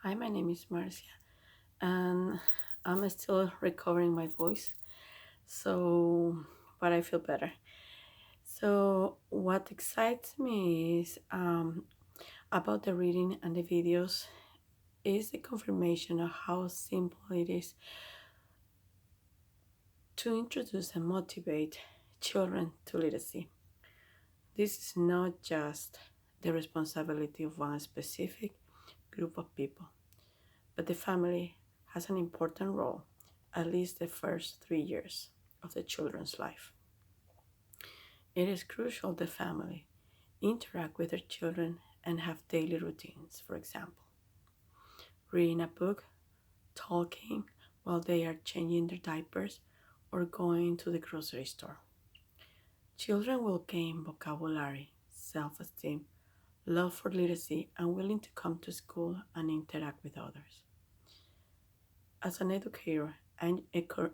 Hi, my name is Marcia, and I'm still recovering my voice, so but I feel better. So, what excites me is about the reading and the videos is the confirmation of how simple it is to introduce and motivate children to literacy. This is not just the responsibility of one specific group of people, but the family has an important role, at least the first 3 years of the children's life. It is crucial the family interact with their children and have daily routines, for example, reading a book, talking while they are changing their diapers, or going to the grocery store. Children will gain vocabulary, self esteem, love for literacy, and willing to come to school and interact with others. As an educator, I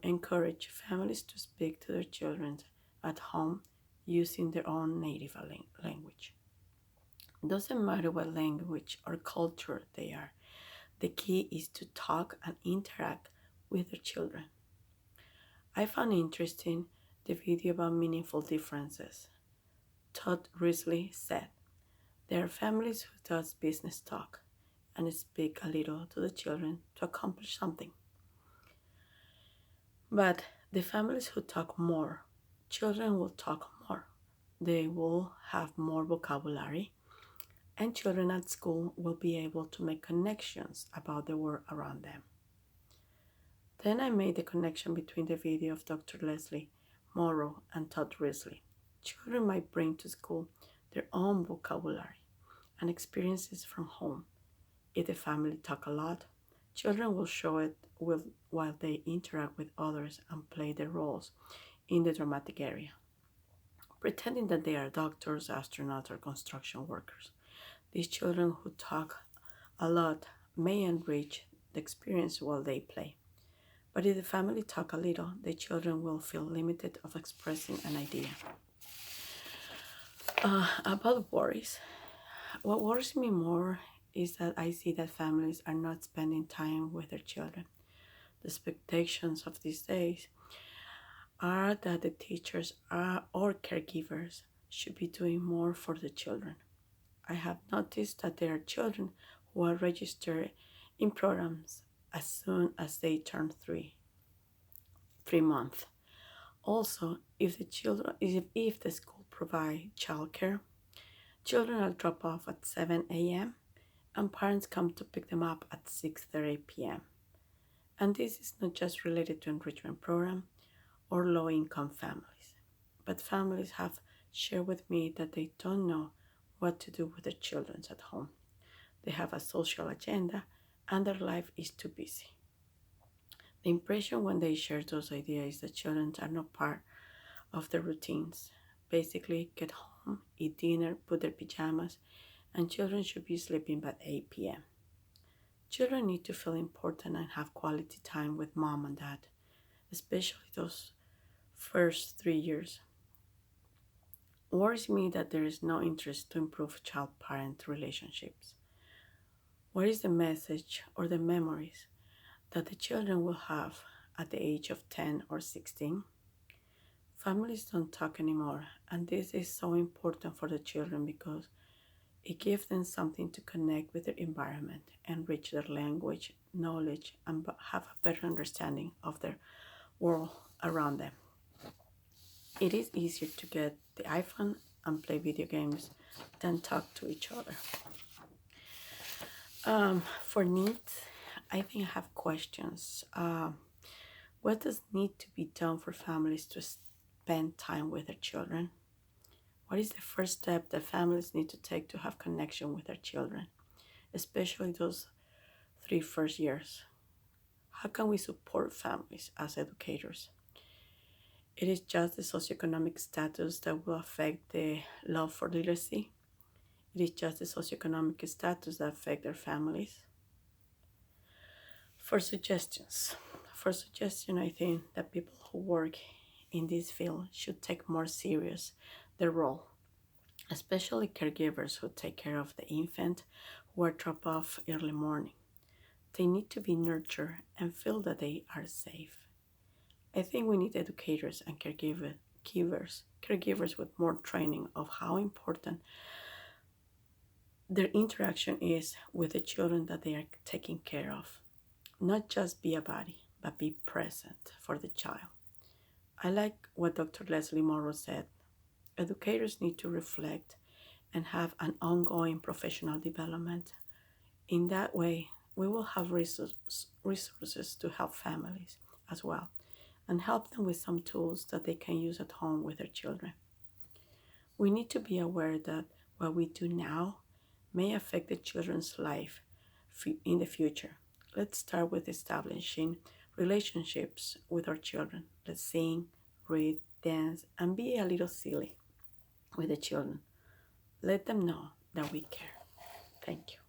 encourage families to speak to their children at home using their own native language. Doesn't matter what language or culture they are, the key is to talk and interact with their children. I found interesting the video about meaningful differences. Todd Risley said, there are families who does business talk and speak a little to the children to accomplish something. But the families who talk more, children will talk more. They will have more vocabulary, and children at school will be able to make connections about the world around them. Then I made the connection between the video of Dr. Leslie Morrow and Todd Risley. Children might bring to school their own vocabulary and experiences from home. If the family talk a lot, children will show it while they interact with others and play their roles in the dramatic area, pretending that they are doctors, astronauts, or construction workers. These children who talk a lot may enrich the experience while they play. But if the family talk a little, the children will feel limited of expressing an idea. About worries, what worries me more is that I see that families are not spending time with their children. The expectations of these days are that the teachers or caregivers should be doing more for the children. I have noticed that there are children who are registered in programs as soon as they turn 3 months. Also, if the school provide childcare, children are dropped off at 7 a.m. and parents come to pick them up at 6:30 p.m. And this is not just related to enrichment program or low-income families, but families have shared with me that they don't know what to do with their children at home. They have a social agenda and their life is too busy. The impression when they share those ideas is that children are not part of their routines. Basically, get home, eat dinner, put their pajamas, and children should be sleeping by 8 p.m. Children need to feel important and have quality time with mom and dad, especially those first 3 years. Worries me that there is no interest to improve child-parent relationships. What is the message or the memories that the children will have at the age of 10 or 16? Families don't talk anymore, and this is so important for the children because it gives them something to connect with their environment, enrich their language, knowledge, and have a better understanding of their world around them. It is easier to get the iPhone and play video games than talk to each other. For needs, I think I have questions. What does need to be done for families to spend time with their children? What is the first step that families need to take to have connection with their children, especially those 3 first years? How can we support families as educators? It is just the socioeconomic status that will affect the love for literacy. It is just the socioeconomic status that affect their families. For suggestions, I think that people who work in this field should take more serious their role, especially caregivers who take care of the infant who are dropped off early morning. They need to be nurtured and feel that they are safe. I think we need educators and caregivers with more training of how important their interaction is with the children that they are taking care of. Not just be a body, but be present for the child. I like what Dr. Leslie Morrow said. Educators need to reflect and have an ongoing professional development. In that way, we will have resources to help families as well and help them with some tools that they can use at home with their children. We need to be aware that what we do now may affect the children's life in the future. Let's start with establishing relationships with our children. Let's sing, read, dance, and be a little silly with the children. Let them know that we care. Thank you.